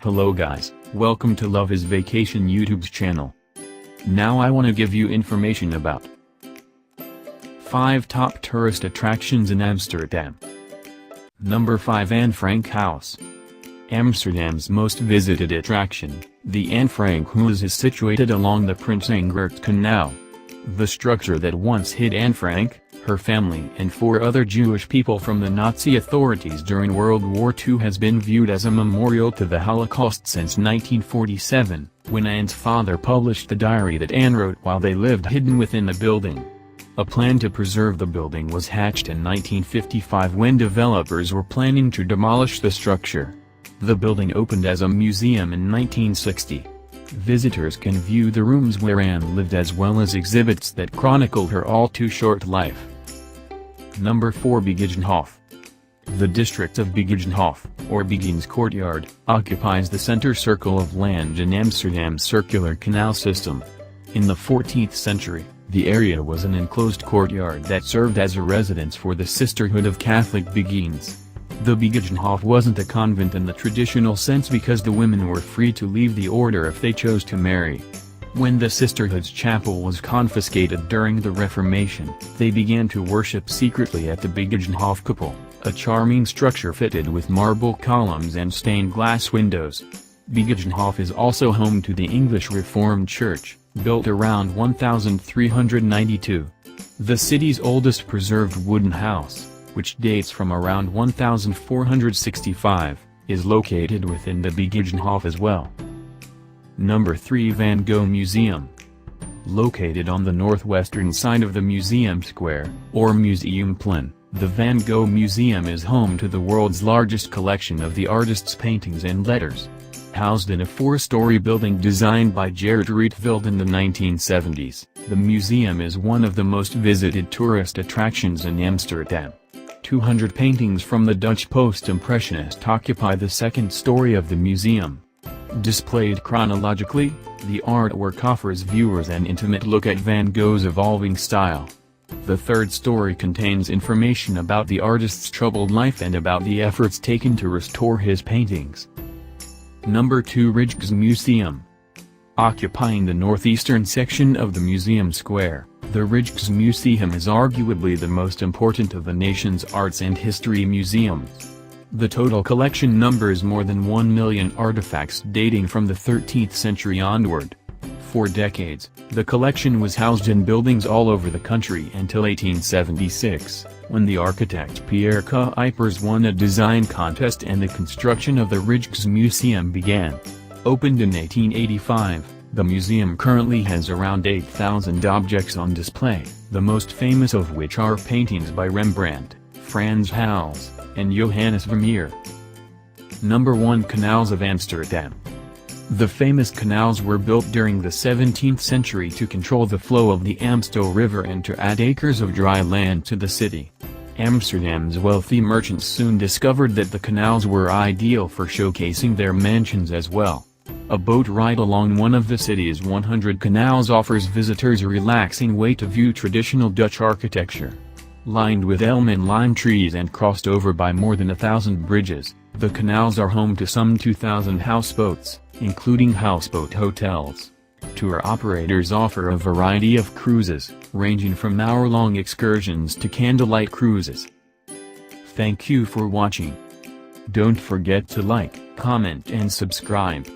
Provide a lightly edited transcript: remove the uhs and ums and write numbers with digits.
Hello guys, welcome to Love is Vacation YouTube's channel. Now I want to give you information about 5 top tourist attractions in Amsterdam. Number 5, Anne Frank House. Amsterdam's most visited attraction, the Anne Frank House is situated along the Prince Ingert Canal. The structure that once hid Anne Frank, her family and 4 other Jewish people from the Nazi authorities during World War II has been viewed as a memorial to the Holocaust since 1947, when Anne's father published the diary that Anne wrote while they lived hidden within the building. A plan to preserve the building was hatched in 1955 when developers were planning to demolish the structure. The building opened as a museum in 1960. Visitors can view the rooms where Anne lived as well as exhibits that chronicle her all-too-short life. Number 4, Begijnhof. The district of Begijnhof, or Begijn's Courtyard, occupies the center circle of land in Amsterdam's circular canal system. In the 14th century, the area was an enclosed courtyard that served as a residence for the Sisterhood of Catholic Begijns. The Begijnhof wasn't a convent in the traditional sense because the women were free to leave the order if they chose to marry. When the Sisterhood's chapel was confiscated during the Reformation, they began to worship secretly at the Begijnhof Kapel, a charming structure fitted with marble columns and stained glass windows. Begijnhof is also home to the English Reformed Church, built around 1392. The city's oldest preserved wooden house, which dates from around 1465, is located within the Begijnhof as well. Number 3, Van Gogh Museum. Located on the northwestern side of the Museum Square, or Museumplein, the Van Gogh Museum is home to the world's largest collection of the artist's paintings and letters. Housed in a 4-story building designed by Gerard Rietveld in the 1970s, the museum is one of the most visited tourist attractions in Amsterdam. 200 paintings from the Dutch post-impressionist occupy the 2nd story of the museum. Displayed chronologically, the artwork offers viewers an intimate look at Van Gogh's evolving style. The 3rd story contains information about the artist's troubled life and about the efforts taken to restore his paintings. Number 2, Rijksmuseum. Occupying the northeastern section of the museum square, the Rijksmuseum is arguably the most important of the nation's arts and history museums. The total collection numbers more than 1 million artifacts dating from the 13th century onward. For decades, the collection was housed in buildings all over the country until 1876, when the architect Pierre Cuypers won a design contest and the construction of the Rijksmuseum began. Opened in 1885, the museum currently has around 8,000 objects on display, the most famous of which are paintings by Rembrandt, Frans Hals, and Johannes Vermeer. Number 1, Canals of Amsterdam. The famous canals were built during the 17th century to control the flow of the Amstel River and to add acres of dry land to the city. Amsterdam's wealthy merchants soon discovered that the canals were ideal for showcasing their mansions as well. A boat ride along one of the city's 100 canals offers visitors a relaxing way to view traditional Dutch architecture. Lined with elm and lime trees and crossed over by more than 1,000 bridges, the canals are home to some 2,000 houseboats, including houseboat hotels. Tour operators offer a variety of cruises, ranging from hour-long excursions to candlelight cruises. Thank you for watching. Don't forget to like, comment and subscribe.